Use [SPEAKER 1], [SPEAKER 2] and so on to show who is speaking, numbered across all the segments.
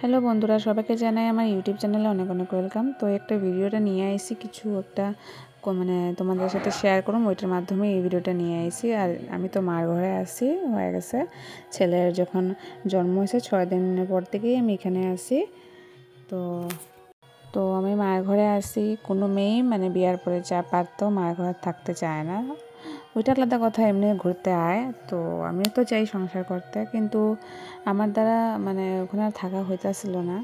[SPEAKER 1] Hello বন্ধুরা, সবাইকে জানাই আমার ইউটিউব চ্যানেলে অনেক অনেক ওয়েলকাম। তো একটা ভিডিওটা নিয়ে আইছি, কিছু একটা মানে তোমাদের সাথে শেয়ার করুন, ওইটার মাধ্যমে এই ভিডিওটা নিয়ে আইছি। আর আমি তো মার ঘরে আসি, হয়ে গেছে ছেলের যখন জন্ম হয়েছে 6 দিনের পর থেকেই আমি এখানে আসি। তো তো আমি মায়ের ঘরে আসি, কোনো মেয়েই মানে বিয়ার পরে যা পারতো মায়ের ঘরে থাকতে চায় না, ওইটা আলাদা কথা, এমনি ঘুরতে আয়। তো আমিও তো চাই সংসার করতে, কিন্তু আমার দ্বারা মানে ওখানে আর থাকা হইতেছিল না,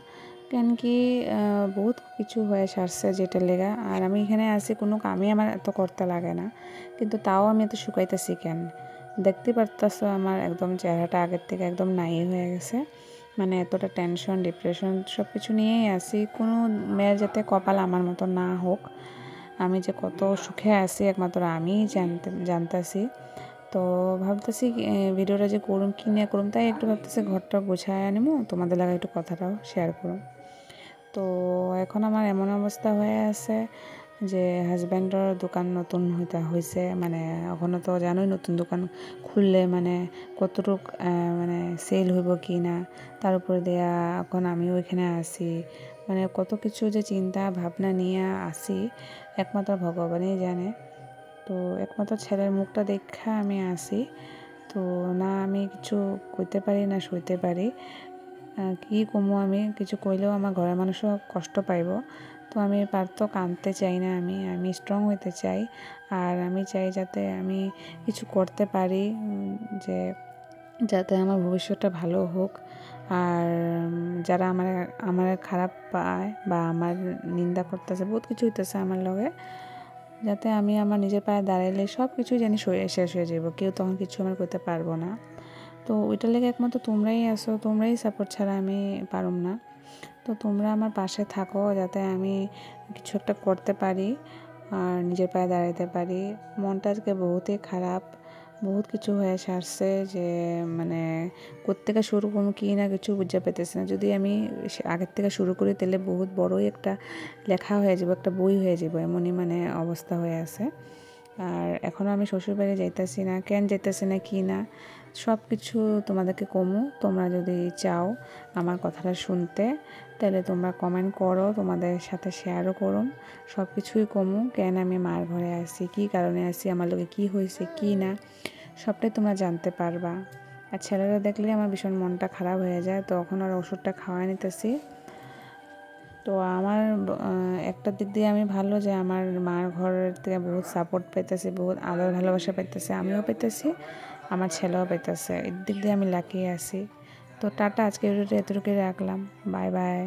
[SPEAKER 1] কেন কি বহুত কিছু হয়ে সারছে যেটা লেগা। আর আমি এখানে আসি, কোনো কামই আমার এত করতে লাগে না, কিন্তু তাও আমি এত শুকাইতেছি কেন, দেখতে পারতেছো আমার একদম চেহারাটা আগের থেকে একদম নাই হয়ে গেছে। মানে এতটা টেনশন, ডিপ্রেশন সব কিছু নিয়েই আসি। কোনো মেয়ের যাতে কপাল আমার মতো না হোক, আমি যে কত সুখে আছি একমাত্র আমিই জানতাছি। তো ভাবতেছি ভিডিওটা যে করুম, কি নিয়ে করুম, তাই একটু ভাবতেছি ঘরটা গোছায় আনিমু, তোমাদের লাগে একটু কথাটাও শেয়ার করুম। তো এখন আমার এমন অবস্থা হয়ে আছে যে হাজব্যান্ডর দোকান নতুন হয়েছে, মানে এখনও তো জানোই নতুন দোকান খুললে মানে কতটুক মানে সেল হইব কি না, তার উপরে দেয়া এখন আমিও ওইখানে আসি, মানে কত কিছু যে চিন্তা ভাবনা নিয়ে আসি একমাত্র ভগবানই জানে। তো একমাত্র ছেলের মুখটা দেখা আমি আসি। তো না আমি কিছু কইতে পারি না সইতে পারি, কি কমু, আমি কিছু কইলেও আমার ঘরের মানুষও কষ্ট পাইব। তো আমি পারতো কাঁদতে চাই না, আমি স্ট্রং হইতে চাই। আর আমি চাই যাতে আমি কিছু করতে পারি, যে যাতে আমার ভবিষ্যৎটা ভালো হোক। আর যারা আমার আমার খারাপ পায় বা আমার নিন্দা করতেছে, বহুত কিছু হইতেছে আমার লগে, যাতে আমি আমার নিজের পায়ে দাঁড়াইলে সব কিছুই জানি শেষ হয়ে যাব, কেউ তখন কিছু আমার করতে পারবো না। তো ওইটার লেগে একমাত্র তোমরাই আসো, তোমরাই সাপোর্ট ছাড়া আমি পারুম না। তো তোমরা আমার পাশে থাকো, যাতে আমি কিছু একটা করতে পারি আর নিজের পায়ে দাঁড়াতে পারি। মনটা আজকে বহুতই খারাপ, বহুত কিছু হয়ে সারছে, যে মানে কোত্থেকে শুরু করবো কি না কিছু বুঝতে পেতেছি না। যদি আমি আগের থেকে শুরু করি তাহলে বহুত বড়ই একটা লেখা হয়ে যাব, একটা বই হয়ে যাব, এমনই মানে অবস্থা হয়ে আছে। আর এখনও আমি শ্বশুরবাড়ি যাইতেছি না, কেন যাইতেছি না কি না সব কিছু তোমাদেরকে কমু। তোমরা যদি চাও আমার কথাটা শুনতে, তাহলে তোমরা কমেন্ট করো, তোমাদের সাথে শেয়ারও করুম, সব কিছুই কমু। কেন আমি মার ঘরে আসি, কি কারণে আসি, আমার লোকে কি হয়েছে কি না, সবটাই তোমরা জানতে পারবা। আর ছেলেরা দেখলে আমার ভীষণ মনটা খারাপ হয়ে যায়, তখন আর ওষুধটা খাওয়াই নিতেছি। তো আমার একটা দিক দিয়ে আমি ভালো, যে আমার মার ঘরের থেকে বহুত সাপোর্ট পেতেছি, বহুত আদর ভালোবাসা পেতেছি, আমিও পেতেছি, আমার ছেলেও পেতেছে, এর দিক দিয়ে আমি লাকি আছি। তো টাটা, আজকে ভিডিওটা এতটুকুই রাখলাম, বাই বাই।